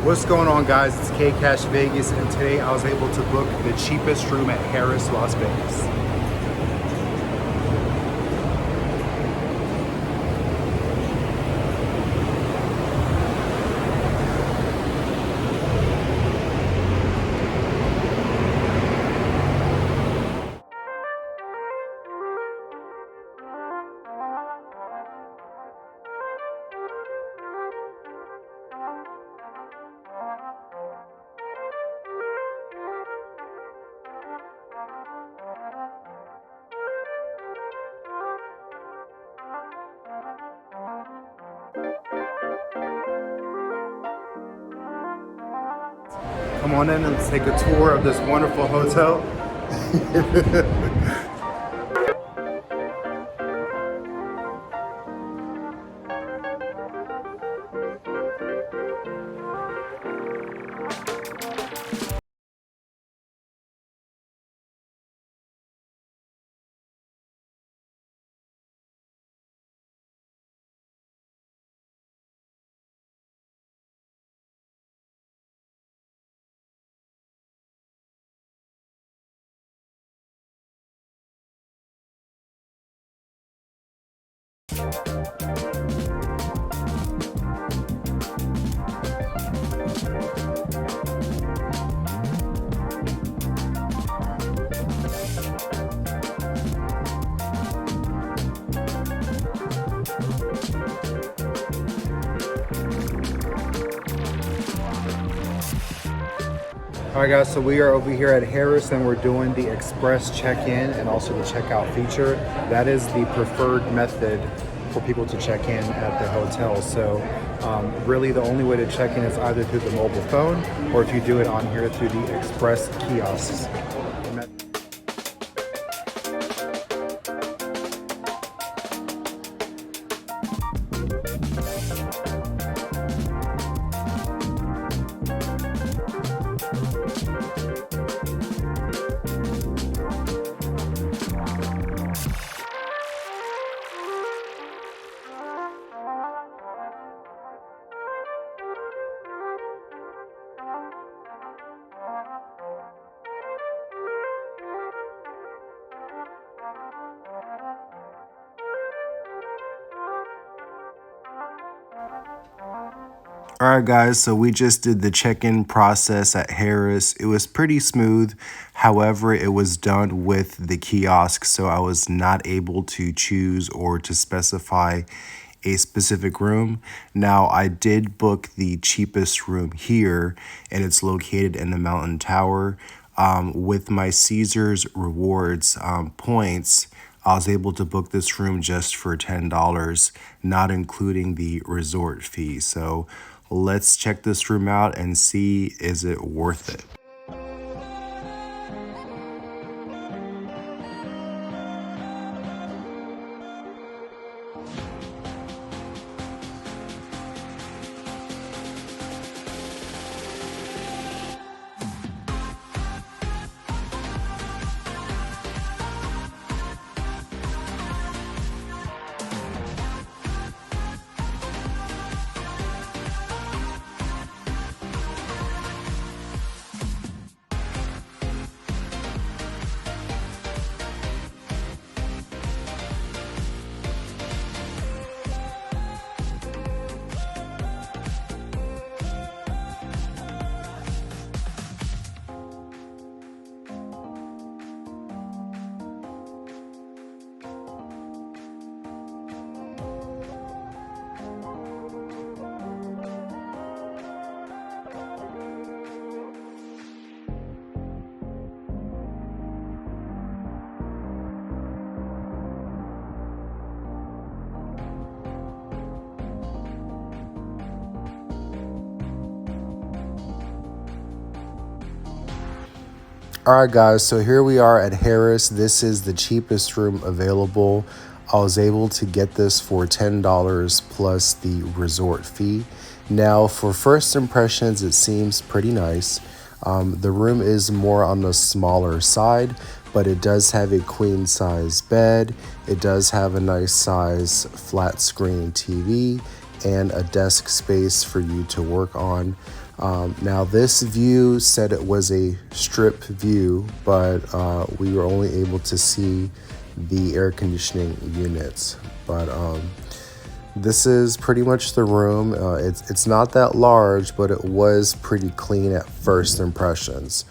What's going on, guys? It's K Cash Vegas, and today I was able to book the cheapest room at Harrahs, Las Vegas. Come on in and let's take a tour of this wonderful hotel. All right, guys, so we are over here at Harrahs and we're doing the express check-in and also the checkout feature. That is the preferred method for people to check in at the hotel. So really the only way to check in is either through the mobile phone or if you do it on here through the express kiosks. All right, guys, so we just did the check-in process at Harrahs. It was pretty smooth. However, it was done with the kiosk, so I was not able to choose or to specify a specific room. Now, I did book the cheapest room here, and it's located in the Mountain Tower. With my Caesars Rewards points, I was able to book this room just for $10, not including the resort fee. So let's check this room out and see, is it worth it? All right, guys, so here we are at Harrahs. This is the cheapest room available. I was able to get this for $10 plus the resort fee. Now, for first impressions, it seems pretty nice. The room is more on the smaller side, but it does have a queen size bed. It does have a nice size flat screen TV and a desk space for you to work on. Now this view said it was a strip view, but we were only able to see the air conditioning units. But this is pretty much the room. It's not that large, but it was pretty clean at first impressions.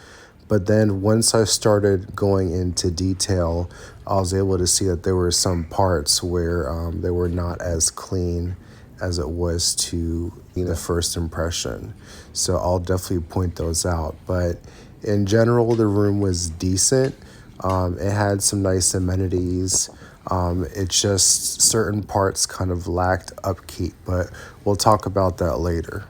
But then once I started going into detail, I was able to see that there were some parts where they were not as clean as it was to the first impression. So I'll definitely point those out. But in general, the room was decent. It had some nice amenities. It's just certain parts kind of lacked upkeep, but we'll talk about that later.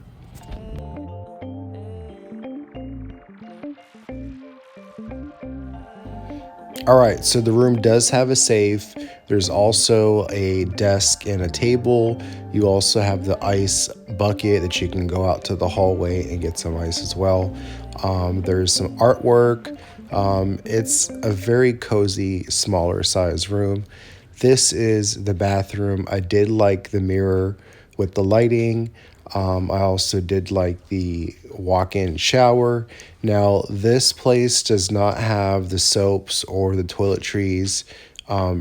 All right, so the room does have a safe. There's also a desk and a table. You also have the ice bucket that you can go out to the hallway and get some ice as well. There's some artwork. It's a very cozy, smaller size room. This is the bathroom. I did like the mirror with the lighting. I also did like the walk-in shower. Now, this place does not have the soaps or the toiletries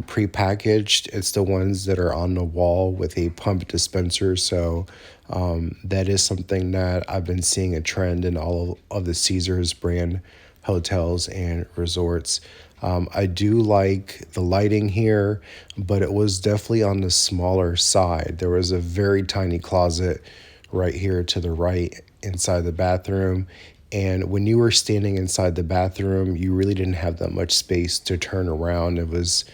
pre-packaged. It's the ones that are on the wall with a pump dispenser. So that is something that I've been seeing a trend in all of the Caesars brand hotels and resorts. I do like the lighting here, but it was definitely on the smaller side. There was a very tiny closet right here to the right inside the bathroom. And when you were standing inside the bathroom, you really didn't have that much space to turn around. It was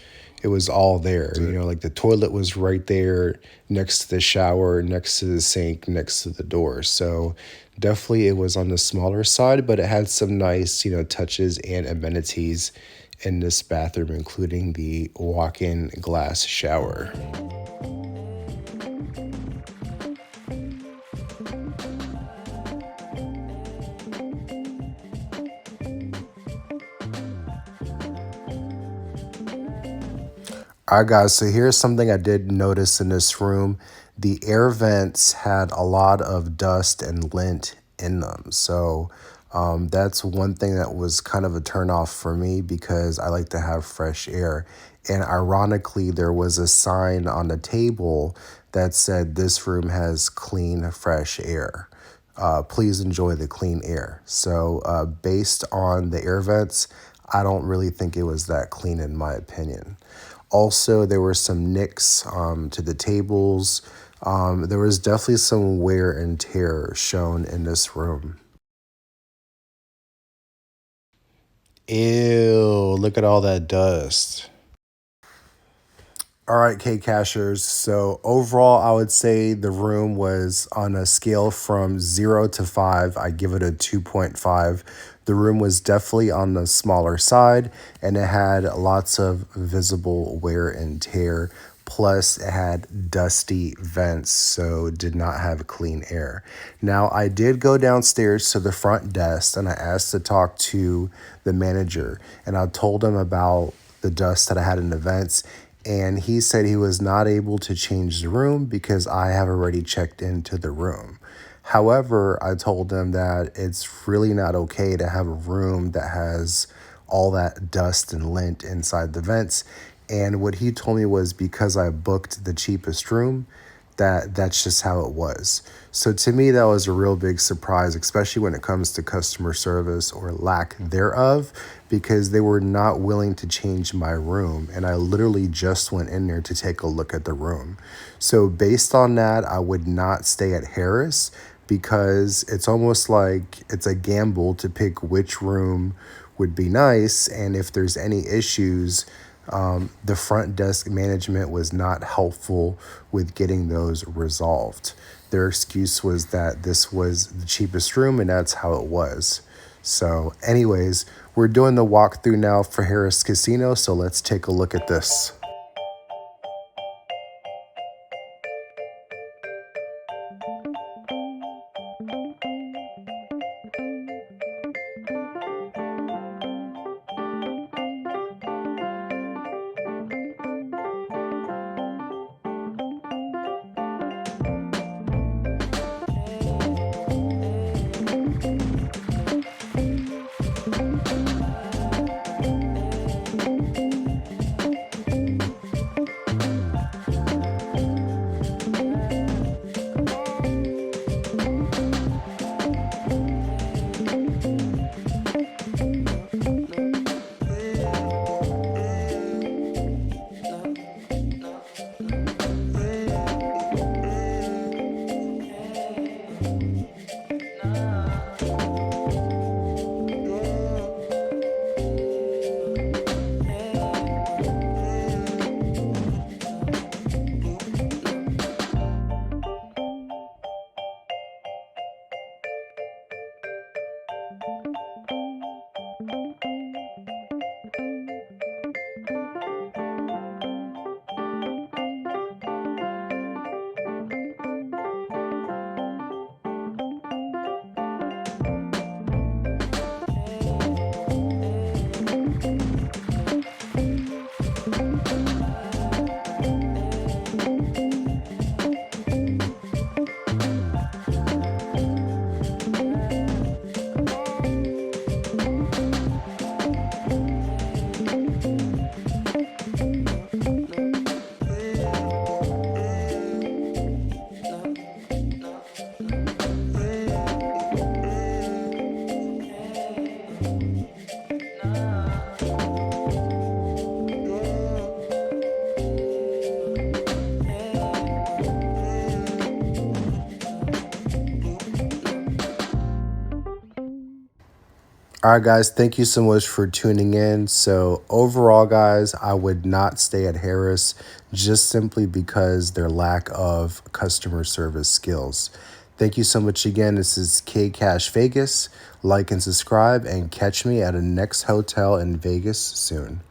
all there. Like the toilet was right there next to the shower, next to the sink, next to the door. So definitely it was on the smaller side, but it had some nice, touches and amenities in this bathroom, including the walk-in glass shower. All right, guys, so here's something I did notice in this room. The air vents had a lot of dust and lint in them. So that's one thing that was kind of a turnoff for me because I like to have fresh air. And ironically, there was a sign on the table that said, "This room has clean, fresh air. Please enjoy the clean air." So based on the air vents, I don't really think it was that clean in my opinion. Also, there were some nicks to the tables. There was definitely some wear and tear shown in this room. Ew, look at all that dust. All right, K Cashers. So overall, I would say the room was on a scale from 0 to 5. I give it a 2.5. The room was definitely on the smaller side and it had lots of visible wear and tear. Plus, it had dusty vents, so did not have clean air. Now, I did go downstairs to the front desk and I asked to talk to the manager and I told him about the dust that I had in the vents. And he said he was not able to change the room because I have already checked into the room. However, I told him that it's really not okay to have a room that has all that dust and lint inside the vents. And what he told me was because I booked the cheapest room, that's just how it was. So to me, that was a real big surprise, especially when it comes to customer service or lack thereof, because they were not willing to change my room. And I literally just went in there to take a look at the room. So based on that, I would not stay at Harrah's because it's almost like it's a gamble to pick which room would be nice. And if there's any issues, the front desk management was not helpful with getting those resolved. Their excuse was that this was the cheapest room and that's how it was. So anyways, we're doing the walkthrough now for Harrah's Casino, so let's take a look at this. All right, guys, thank you so much for tuning in. So, overall, guys, I would not stay at Harris just simply because their lack of customer service skills. Thank you so much again. This is K Cash Vegas. Like and subscribe, and catch me at a next hotel in Vegas soon.